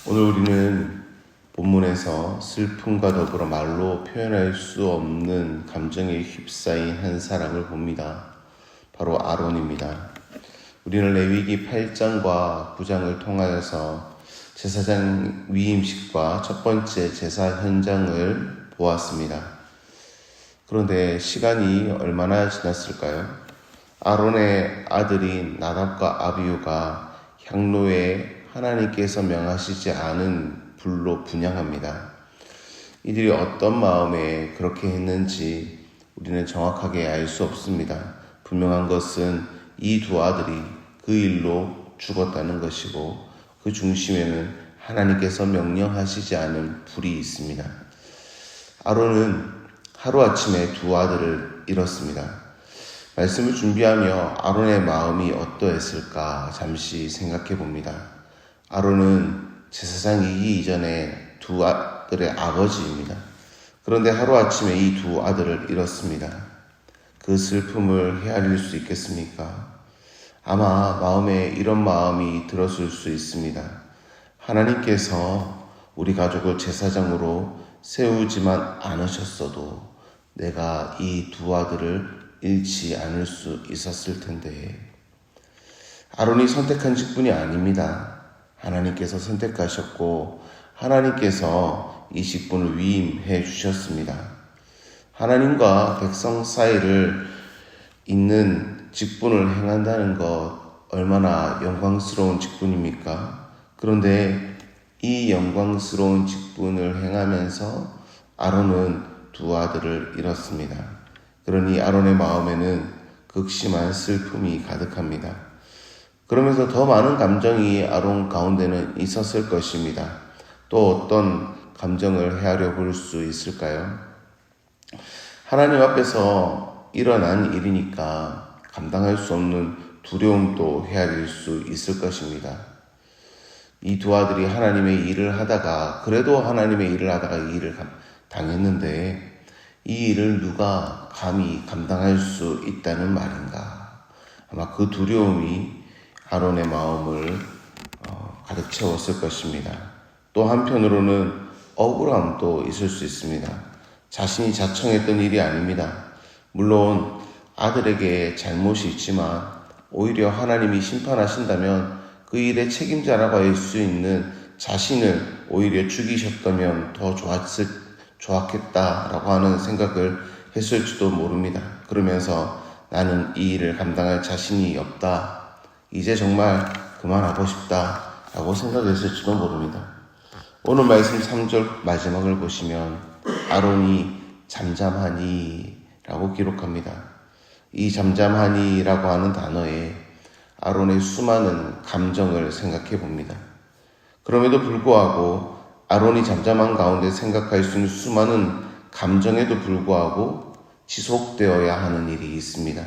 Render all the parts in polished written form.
오늘 우리는 본문에서 슬픔과 더불어 말로 표현할 수 없는 감정에 휩싸인 한 사람을 봅니다. 바로 아론입니다. 우리는 레위기 8장과 9장을 통하여서 제사장 위임식과 첫 번째 제사 현장을 보았습니다. 그런데 시간이 얼마나 지났을까요? 아론의 아들인 나답과 아비후가 향로에 하나님께서 명하시지 않은 불로 분향합니다. 이들이 어떤 마음에 그렇게 했는지 우리는 정확하게 알 수 없습니다. 분명한 것은 이 두 아들이 그 일로 죽었다는 것이고 그 중심에는 하나님께서 명령하시지 않은 불이 있습니다. 아론은 하루아침에 두 아들을 잃었습니다. 말씀을 준비하며 아론의 마음이 어떠했을까 잠시 생각해 봅니다. 아론은 제사장이기 이전에 두 아들의 아버지입니다. 그런데 하루아침에 이 두 아들을 잃었습니다. 그 슬픔을 헤아릴 수 있겠습니까? 아마 마음에 이런 마음이 들었을 수 있습니다. 하나님께서 우리 가족을 제사장으로 세우지만 않으셨어도 내가 이 두 아들을 잃지 않을 수 있었을 텐데. 아론이 선택한 직분이 아닙니다. 하나님께서 선택하셨고 하나님께서 이 직분을 위임해 주셨습니다. 하나님과 백성 사이를 잇는 직분을 행한다는 것 얼마나 영광스러운 직분입니까? 그런데 이 영광스러운 직분을 행하면서 아론은 두 아들을 잃었습니다. 그러니 아론의 마음에는 극심한 슬픔이 가득합니다. 그러면서 더 많은 감정이 아론 가운데는 있었을 것입니다. 또 어떤 감정을 헤아려 볼 수 있을까요? 하나님 앞에서 일어난 일이니까 감당할 수 없는 두려움도 헤아릴 수 있을 것입니다. 이 두 아들이 하나님의 일을 하다가 그래도 하나님의 일을 하다가 이 일을 당했는데 이 일을 누가 감히 감당할 수 있다는 말인가? 아마 그 두려움이 아론의 마음을 가득 채웠을 것입니다. 또 한편으로는 억울함도 있을 수 있습니다. 자신이 자청했던 일이 아닙니다. 물론 아들에게 잘못이 있지만 오히려 하나님이 심판하신다면 그 일의 책임자라고 할 수 있는 자신을 오히려 죽이셨다면 더 좋았겠다라고 하는 생각을 했을지도 모릅니다. 그러면서 나는 이 일을 감당할 자신이 없다. 이제 정말 그만하고 싶다라고 생각했을지도 모릅니다. 오늘 말씀 3절 마지막을 보시면 아론이 잠잠하니 라고 기록합니다. 이 잠잠하니 라고 하는 단어에 아론의 수많은 감정을 생각해 봅니다. 그럼에도 불구하고 아론이 잠잠한 가운데 생각할 수 있는 수많은 감정에도 불구하고 지속되어야 하는 일이 있습니다.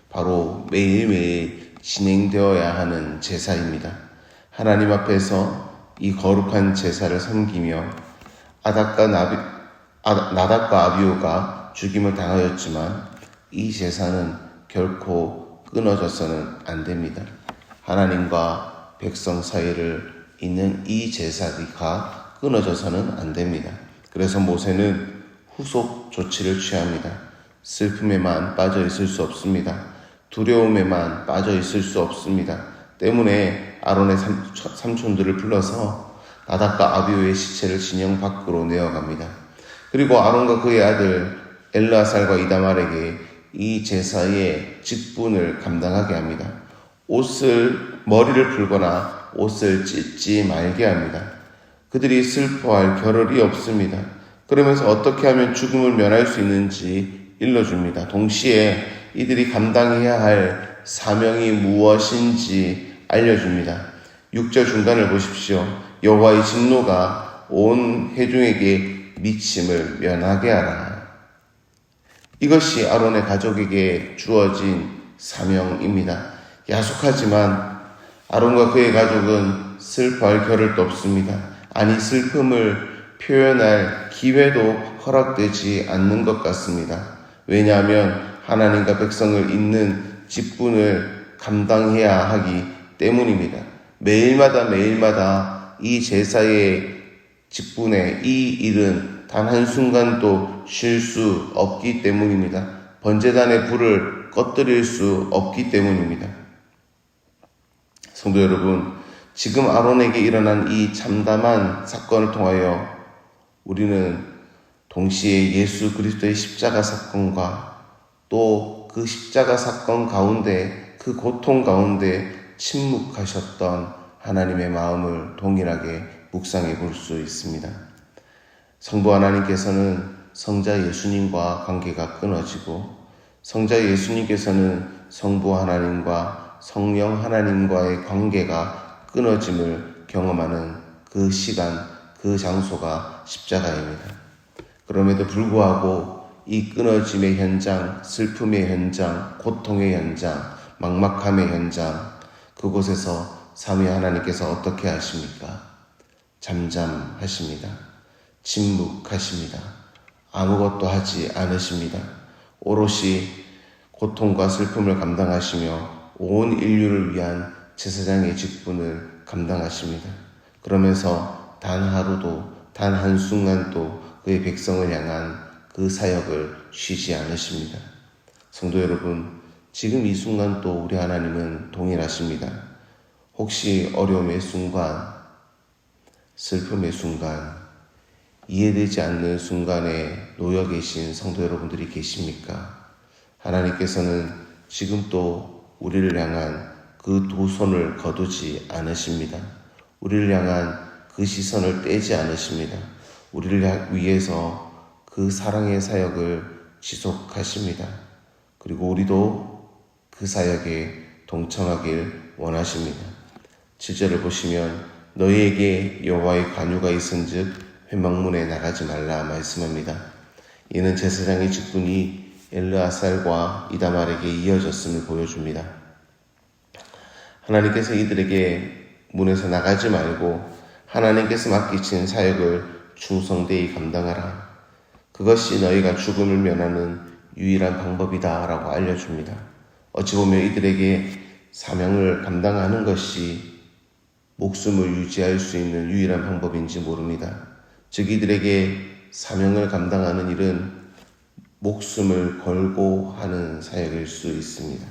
바로 매일매일 진행되어야 하는 제사입니다. 하나님 앞에서 이 거룩한 제사를 섬기며 나답과 아비후가 죽임을 당하였지만 이 제사는 결코 끊어져서는 안 됩니다. 하나님과 백성 사이를 잇는 이 제사가 끊어져서는 안 됩니다. 그래서 모세는 후속 조치를 취합니다. 슬픔에만 빠져 있을 수 없습니다. 두려움에만 빠져 있을 수 없습니다. 때문에 아론의 삼촌들을 불러서 나답과 아비후의 시체를 진영 밖으로 내어갑니다. 그리고 아론과 그의 아들 엘르아살과 이다말에게 이 제사의 직분을 감당하게 합니다. 머리를 풀거나 옷을 찢지 말게 합니다. 그들이 슬퍼할 겨를이 없습니다. 그러면서 어떻게 하면 죽음을 면할 수 있는지 일러줍니다. 동시에 이들이 감당해야 할 사명이 무엇인지 알려줍니다. 6절 중간을 보십시오. 여호와의 진노가 온 회중에게 미침을 면하게 하라. 이것이 아론의 가족에게 주어진 사명입니다. 야속하지만 아론과 그의 가족은 슬퍼할 겨를도 없습니다. 아니 슬픔을 표현할 기회도 허락되지 않는 것 같습니다. 왜냐하면 하나님과 백성을 잇는 직분을 감당해야 하기 때문입니다. 매일마다 이 제사의 직분에 이 일은 단 한순간도 쉴 수 없기 때문입니다. 번제단의 불을 꺼뜨릴 수 없기 때문입니다. 성도 여러분, 지금 아론에게 일어난 이 참담한 사건을 통하여 우리는 동시에 예수 그리스도의 십자가 사건과 또 그 십자가 사건 가운데, 그 고통 가운데 침묵하셨던 하나님의 마음을 동일하게 묵상해 볼 수 있습니다. 성부 하나님께서는 성자 예수님과 관계가 끊어지고, 성자 예수님께서는 성부 하나님과 성령 하나님과의 관계가 끊어짐을 경험하는 그 시간, 그 장소가 십자가입니다. 그럼에도 불구하고 이 끊어짐의 현장, 슬픔의 현장, 고통의 현장, 막막함의 현장, 그곳에서 삼위 하나님께서 어떻게 하십니까? 잠잠하십니다. 침묵하십니다. 아무것도 하지 않으십니다. 오롯이 고통과 슬픔을 감당하시며 온 인류를 위한 제사장의 직분을 감당하십니다. 그러면서 단 하루도, 단 한순간도 그의 백성을 향한 그 사역을 쉬지 않으십니다. 성도 여러분, 지금 이 순간 또 우리 하나님은 동일하십니다. 혹시 어려움의 순간, 슬픔의 순간, 이해되지 않는 순간에 놓여 계신 성도 여러분들이 계십니까? 하나님께서는 지금 또 우리를 향한 그 두 손을 거두지 않으십니다. 우리를 향한 그 시선을 떼지 않으십니다. 우리를 위해서 그 사랑의 사역을 지속하십니다. 그리고 우리도 그 사역에 동참하길 원하십니다. 7절을 보시면 너희에게 여호와의 관유가 있은즉 회막문에 나가지 말라 말씀합니다. 이는 제사장의 직분이 엘르아살과 이다말에게 이어졌음을 보여줍니다. 하나님께서 이들에게 문에서 나가지 말고 하나님께서 맡기신 사역을 충성되이 감당하라. 그것이 너희가 죽음을 면하는 유일한 방법이다 라고 알려줍니다. 어찌 보면 이들에게 사명을 감당하는 것이 목숨을 유지할 수 있는 유일한 방법인지 모릅니다. 즉 이들에게 사명을 감당하는 일은 목숨을 걸고 하는 사역일 수 있습니다.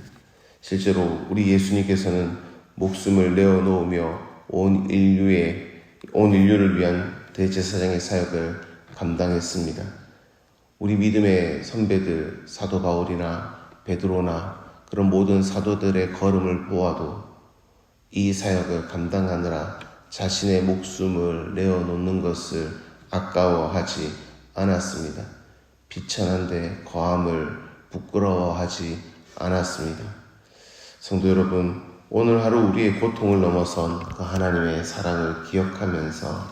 실제로 우리 예수님께서는 목숨을 내어놓으며 온 인류를 위한 대제사장의 사역을 감당했습니다. 우리 믿음의 선배들 사도 바울이나 베드로나 그런 모든 사도들의 걸음을 보아도 이 사역을 감당하느라 자신의 목숨을 내어놓는 것을 아까워하지 않았습니다. 비천한데 거함을 부끄러워하지 않았습니다. 성도 여러분, 오늘 하루 우리의 고통을 넘어선 그 하나님의 사랑을 기억하면서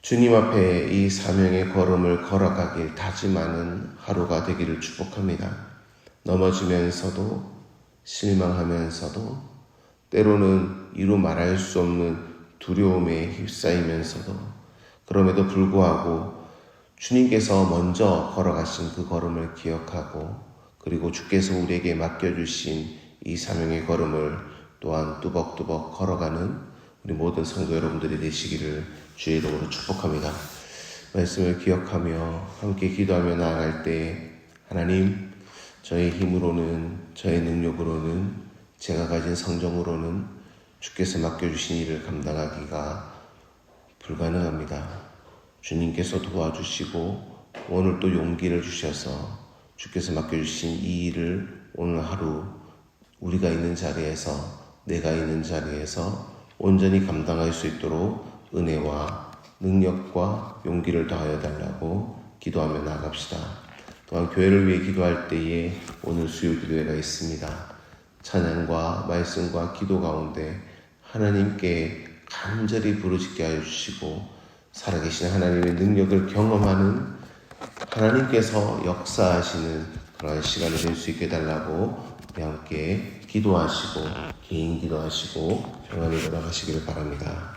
주님 앞에 이 사명의 걸음을 걸어가길 다짐하는 하루가 되기를 축복합니다. 넘어지면서도 실망하면서도 때로는 이루 말할 수 없는 두려움에 휩싸이면서도 그럼에도 불구하고 주님께서 먼저 걸어가신 그 걸음을 기억하고 그리고 주께서 우리에게 맡겨주신 이 사명의 걸음을 또한 뚜벅뚜벅 걸어가는 우리 모든 성도 여러분들이 되시기를 주의 이름으로 축복합니다. 말씀을 기억하며 함께 기도하며 나아갈 때 하나님, 저의 힘으로는 저의 능력으로는 제가 가진 성정으로는 주께서 맡겨주신 일을 감당하기가 불가능합니다. 주님께서 도와주시고 오늘 또 용기를 주셔서 주께서 맡겨주신 이 일을 오늘 하루 우리가 있는 자리에서 내가 있는 자리에서 온전히 감당할 수 있도록 은혜와 능력과 용기를 더하여 달라고 기도하며 나갑시다. 또한 교회를 위해 기도할 때에 오늘 수요 기도회가 있습니다. 찬양과 말씀과 기도 가운데 하나님께 간절히 부르짖게 하여 주시고 살아계신 하나님의 능력을 경험하는 하나님께서 역사하시는 그러한 시간이 될 수 있게 달라고 우리 함께 기도하시고 개인 기도하시고 평안히 돌아가시기를 바랍니다.